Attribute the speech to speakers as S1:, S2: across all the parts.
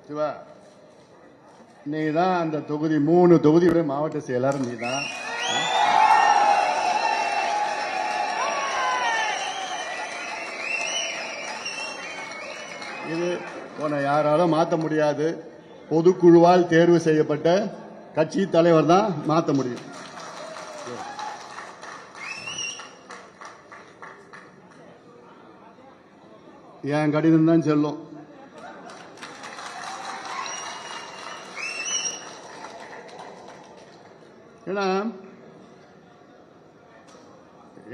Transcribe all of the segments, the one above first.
S1: சிவா, நீ தான் அந்த தொகுதி 3 தொகுதியுடைய மாவட்ட செயலர். நீ தான் இது உன்னை யாராலும் மாற்ற முடியாது. பொதுக்குழுவால் தேர்வு செய்யப்பட்ட கட்சி தலைவர் தான் மாற்ற முடியும். என் கடிதம் தான் செல்லும். ஏன்னா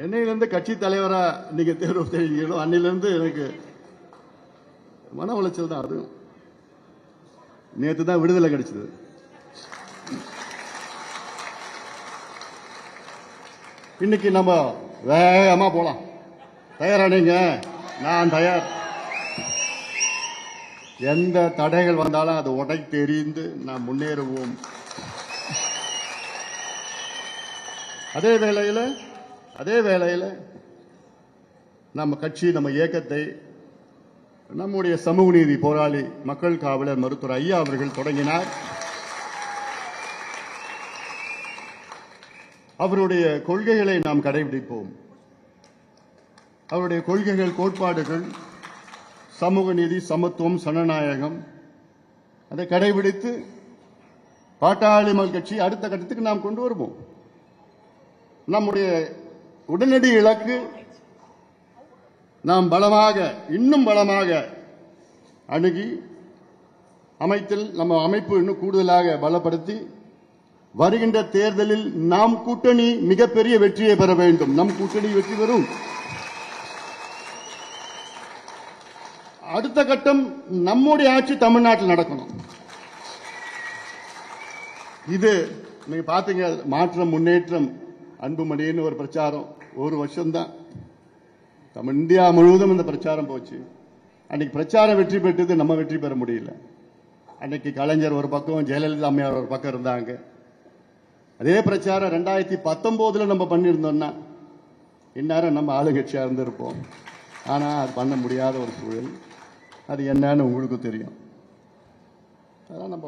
S1: என்னையிலிருந்து கட்சி தலைவரா நீங்க தேர்வு செய்யீங்களோ அன்னிலிருந்து எனக்கு மன உளைச்சல் தான். அது நேற்று தான் விடுதலை கிடைச்சது. இன்னைக்கு நம்ம வேகமா போலாம். தயாரா நீங்க? நான் தயார். எந்த தடைகள் வந்தாலும் அதை உடை தெரிந்து நாம் முன்னேறுவோம். அதே வேளையில் நம்ம கட்சி, நம்ம இயக்கத்தை நம்முடைய சமூக நீதி போராளி மக்கள் காவலர் மருத்துவர் ஐயா அவர்கள் தொடங்கினார். அவருடைய கொள்கைகளை நாம் கடைபிடிப்போம். அவருடைய கொள்கைகள், கோட்பாடுகள் சமூக நீதி, சமத்துவம், ஜனநாயகம், அதை கடைபிடித்து பாட்டாளி மக்கள் கட்சி அடுத்த கட்டத்துக்கு நாம் கொண்டு வருவோம். நம்முடைய உடனடி இலக்கு நாம் இன்னும் பலமாக அணுகி நம்ம அமைப்பு இன்னும் கூடுதலாக பலப்படுத்தி வருகின்ற தேர்தலில் நாம் கூட்டணி மிகப்பெரிய வெற்றியை பெற வேண்டும். நம் கூட்டணி வெற்றி பெறும். அடுத்த கட்டம் நம்முடைய ஆட்சி தமிழ்நாட்டில் நடக்கணும். இது நீங்க பாத்தீங்க, மாற்றம், முன்னேற்றம், அன்புமணின்னு ஒரு பிரச்சாரம் 1 வருஷம்தான். நம்ம இந்தியா முழுவதும் இந்த பிரச்சாரம் போச்சு. அன்னைக்கு பிரச்சாரம் வெற்றி பெற்றது, நம்ம வெற்றி பெற முடியல. அன்னைக்கு கலைஞர் ஒரு பக்கம், ஜெயலலிதா அம்மையார் ஒரு பக்கம் இருந்தாங்க. அதே பிரச்சாரம் 2019 நம்ம பண்ணியிருந்தோம்னா இந்நேரம் நம்ம ஆளுங்கட்சியா இருந்திருப்போம். ஆனா அது பண்ண முடியாத ஒரு சூழல். அது என்னன்னு உங்களுக்கு தெரியும். அதெல்லாம் நம்ம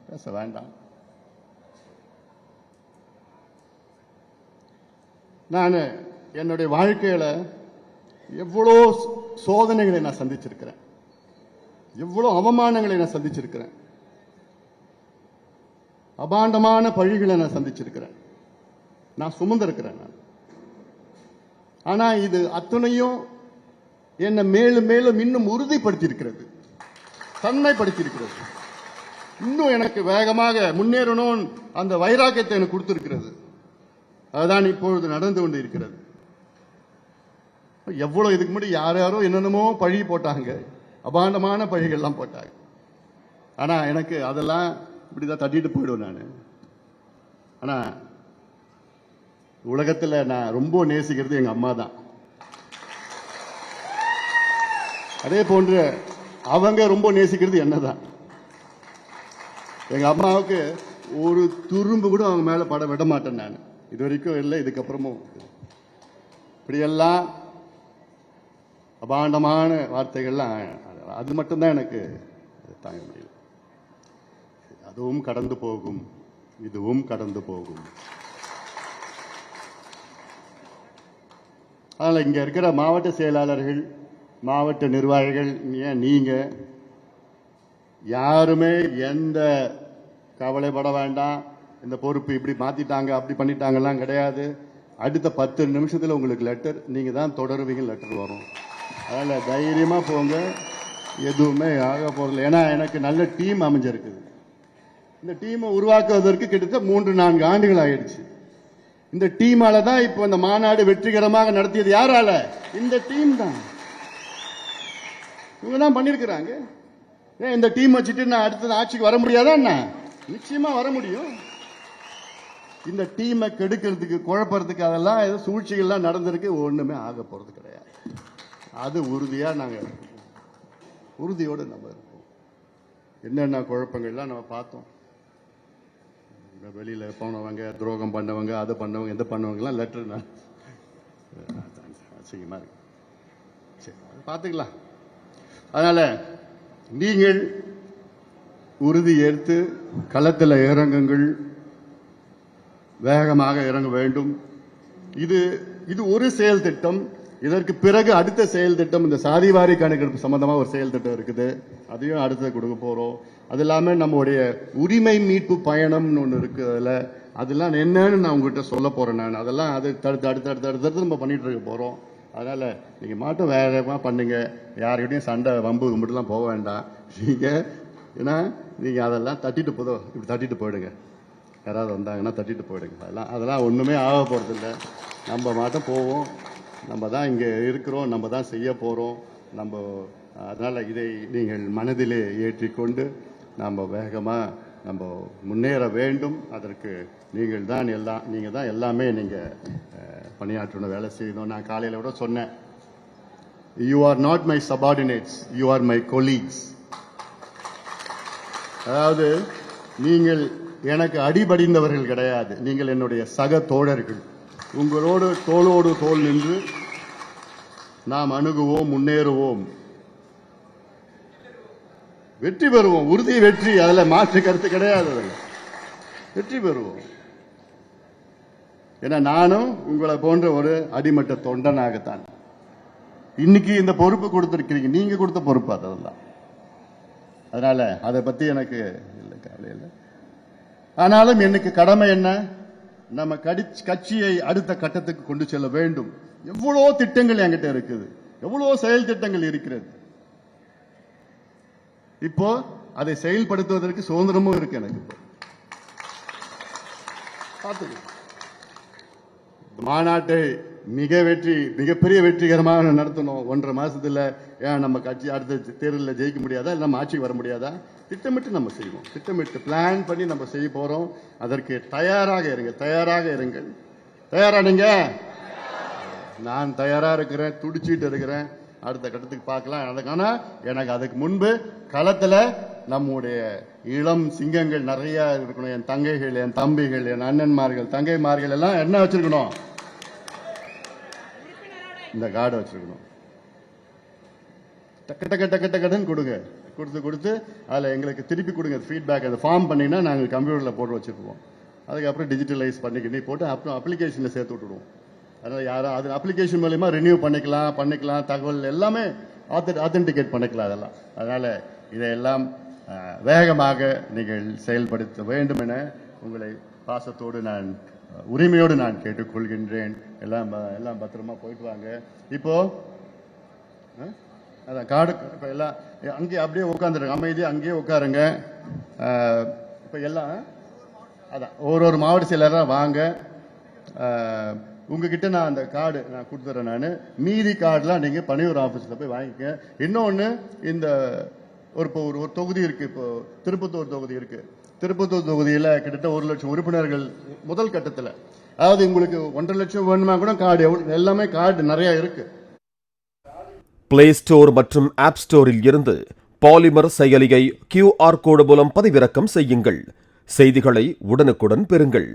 S1: பேச வேண்டாம். நான் என்னுடைய வாழ்க்கையில எவ்வளோ சோதனைகளை நான் சந்திச்சிருக்கிறேன், எவ்வளோ அவமானங்களை நான் சந்திச்சிருக்கிறேன், அபாண்டமான பழிகளை நான் சந்திச்சிருக்கிறேன், நான் சுமந்திருக்கிறேன். ஆனா இது அத்தனையும் என்னை மேலும் மேலும் இன்னும் உறுதிப்படுத்தியிருக்கிறது, தன்மைப்படுத்தியிருக்கிறது. இன்னும் எனக்கு வேகமாக முன்னேறணும் அந்த வைராக்கியத்தை எனக்கு கொடுத்திருக்கிறது. அதுதான் இப்பொழுது நடந்து கொண்டு இருக்கிறது. எவ்வளவு இதுக்கு முன்னாடி யாரோ என்னென்னமோ பழி போட்டாங்க, அபாண்டமான பழிகள்லாம் போட்டாங்க. ஆனா எனக்கு அதெல்லாம் இப்படிதான் தட்டிட்டு போயிடுவேன் நான். ஆனா உலகத்துல நான் ரொம்ப நேசிக்கிறது எங்க அம்மா தான். அதே போன்று அவங்க ரொம்ப நேசிக்கிறது என்னதான். எங்க அம்மாவுக்கு ஒரு துரும்பு கூட அவங்க மேல பட விட மாட்டேன் நான். இது வரைக்கும் இல்லை, இதுக்கப்புறமும். இப்படியெல்லாம் அபாண்டமான வார்த்தைகள்லாம் அது மட்டும்தான் எனக்கு தாங்க முடியல. அதுவும் கடந்து போகும், இதுவும் கடந்து போகும். அதனால இங்க இருக்கிற மாவட்ட செயலாளர்கள், மாவட்ட நிர்வாகிகள், நீங்க யாருமே எந்த கவலைப்பட வேண்டாம். இந்த பொறுப்பு இப்படி மாத்திட்டாங்க, அப்படி பண்ணிட்டாங்கலாம் கிடையாது. அடுத்த 10 நிமிஷத்துல உங்களுக்கு லெட்டர், நீங்க தான் தொடருவீங்க, லெட்டர் வரும். அதனால தைரியமா போங்க, எதுவுமே ஆக போறதில்லை. ஏன்னா எனக்கு நல்ல டீம் அமைஞ்சிருக்குது. இந்த டீமை உருவாக்குவதற்கு கிட்டத்தட்ட 3-4 ஆண்டுகள் ஆயிடுச்சு. இந்த டீமால தான் இப்போ இந்த மாநாடு வெற்றிகரமாக நடத்தியது. யாரால? இந்த டீம் தான். இவங்க தான் பண்ணிருக்கிறாங்க. ஏன் இந்த டீம் வச்சுட்டு நான் அடுத்தது ஆட்சிக்கு வர முடியாதா? நிச்சயமா வர முடியும். இந்த டீமை கெடுக்கிறதுக்கு, குழப்பறதுக்கு அதெல்லாம் ஏதோ சூழ்ச்சிகள்லாம் நடந்திருக்கு. ஒண்ணுமே ஆக போறது கிடையாது. அது உறுதியா நாங்க உறுதியோடு நம்ம இருக்கோம். என்னென்ன குழப்பங்கள்லாம் நம்ம பார்த்தோம். வெளியில போனவங்க, துரோகம் பண்ணவங்க, அதை பண்ணவங்க, எந்த பண்ணவங்கலாம் லெட்டர் அசிங்கமா இருக்கு. சரி, பார்த்துக்கலாம். அதனால நீங்கள் உறுதி ஏற்று களத்தில் இறங்குங்கள், வேகமாக இறங்க வேண்டும். இது ஒரு செயல் திட்டம். இதற்கு பிறகு அடுத்த செயல் திட்டம் இந்த சாதிவாரி கணக்கெடுப்பு சம்பந்தமா ஒரு செயல் திட்டம் இருக்குது, அதையும் அடுத்து கொடுக்க போறோம். அது இல்லாம நம்முடைய உரிமை மீட்பு பயணம்னு ஒன்று இருக்கு, அதெல்லாம் என்னன்னு நான் உங்ககிட்ட சொல்ல போறேன். நான் அதெல்லாம் அது அடுத்து நம்ம பண்ணிட்டு இருக்க போறோம். அதனால நீங்க மாட்டும் வேகமா பண்ணுங்க, யாருக்கிட்டையும் சண்டை வம்பு கும்பிட்டுலாம் போக வேண்டாம். நீங்க ஏன்னா நீங்க அதெல்லாம் இப்படி தட்டிட்டு போயிடுங்க. யாராவது வந்தாங்கன்னா தட்டிட்டு போயிடுங்க. அதெல்லாம் ஒண்ணுமே ஆக போறது இல்லை. நம்ம மாட்டம் போவோம். நம்ம தான் இங்கே இருக்கிறோம், நம்ம தான் செய்ய போகிறோம். அதனால் இதை நீங்கள் மனதிலே ஏற்றிக்கொண்டு நம்ம வேகமாக நம்ம முன்னேற வேண்டும். அதற்கு நீங்கள் தான் எல்லாமே நீங்கள் பணியாற்றணும், வேலை செய்யணும். நான் காலையில் கூட சொன்னேன், you are not my subordinates, you are my colleagues. அதாவது நீங்கள் எனக்கு அடிபடிந்தவர்கள் கிடையாது, நீங்கள் என்னுடைய சக தோழர்கள். உங்களோடு தோளோடு தோள் நின்று நாம் அணுகுவோம், முன்னேறுவோம், வெற்றி பெறுவோம். உறுதி வெற்றி, அதுல மாற்று கருத்து கிடையாது. வெற்றி பெறுவோம். ஏன்னா நானும் உங்களை போன்ற ஒரு அடிமட்ட தொண்டனாகத்தான் இன்னைக்கு இந்த பொறுப்பு கொடுத்திருக்கிறீங்க. நீங்க கொடுத்த பொறுப்பு அதெல்லாம். அதனால அதை பத்தி எனக்கு இல்லை, கவலை இல்லை. ஆனாலும் எனக்கு கடமை என்ன, நம்ம கட்சியை அடுத்த கட்டத்துக்கு கொண்டு செல்ல வேண்டும். எவ்வளவு திட்டங்கள் என்கிட்ட இருக்குது, எவ்வளவு செயல் திட்டங்கள் இருக்கிறது. இப்போ அதை செயல்படுத்துவதற்கு சுதந்திரமும் இருக்கு எனக்கு. மாநாட்டை மிகப்பெரிய வெற்றிகரமாக நடத்தணும். 1.5 மாசத்துல ஏன் நம்ம கட்சி அடுத்த தேர்தலில் ஜெயிக்க முடியாதா, நம்ம ஆட்சிக்கு வர முடியாதா? திட்டமிட்டு நம்ம செய்வோம், திட்டமிட்டு பிளான் பண்ணி நம்ம செய்ய போறோம். அதற்கு தயாராக இருங்கள். தயாரானீங்க? நான் தயாரா இருக்கிறேன், துடிச்சிட்டு இருக்கிறேன். அடுத்த கட்டத்துக்கு பார்க்கலாம். எனக்கு அதுக்கு முன்பு களத்துல நம்முடைய இளம் சிங்கங்கள் நிறைய இருக்கணும். என் தங்கைகள், என் தம்பிகள், என் அண்ணன்மார்கள், தங்கைமார்கள் எல்லாம் என்ன வச்சிருக்கணும், இந்த கார்டை வச்சிருக்கணும். டக்கு கொடுத்து அதில் எங்களுக்கு திருப்பி கொடுங்க ஃபீட்பேக். அதை ஃபார்ம் பண்ணினா நாங்கள் கம்ப்யூட்டரில் போட்டு வச்சுருப்போம். அதுக்கப்புறம் டிஜிட்டலைஸ் பண்ணி போட்டு அப்புறம் அப்ளிகேஷனில் சேர்த்து விட்டுடுவோம். அதனால் யாரும் அது அப்ளிகேஷன் மூலமா ரினியூ பண்ணிக்கலாம், தகவல் எல்லாமே ஆத்தென்டிகேட் பண்ணிக்கலாம் அதெல்லாம். அதனால் இதையெல்லாம் வேகமாக நீங்கள் செயல்படுத்த வேண்டும் என உங்களை பாசத்தோடு உரிமையோடு நான் கேட்டுக்கொள்கின்றேன். எல்லாம் பத்திரமா போயிட்டு வாங்க. இப்போ அதான் காடு இப்போ எல்லாம் அங்கேயே அப்படியே உட்காந்துருங்க, அமைதியாக அங்கேயே உட்காருங்க. இப்போ எல்லாம் அதான் ஒரு மாவட்ட செயலராக வாங்க. உங்ககிட்ட நான் அந்த கார்டு நான் கொடுத்துறேன். நான் மீதி கார்டுலாம் நீங்கள் பணியூர் ஆஃபீஸில் போய் வாங்கிக்க. இன்னொன்று, இந்த ஒரு தொகுதி இருக்கு, இப்போ திருப்பத்தூர் தொகுதி இருக்கு. திருப்பத்தூர் தொகுதியில் கிட்டத்தட்ட 1 லட்சம் உறுப்பினர்கள் முதல் கட்டத்தில். அதாவது உங்களுக்கு 1.5 லட்சம் வேணுமா கூட கார்டு எல்லாமே கார்டு நிறைய இருக்கு.
S2: பிளே ஸ்டோர் மற்றும் ஆப் ஸ்டோரில் இருந்து பாலிமர் செயலியை QR கோடு மூலம் பதிவிறக்கம் செய்யுங்கள். செய்திகளை உடனுக்குடன் பெறுங்கள்.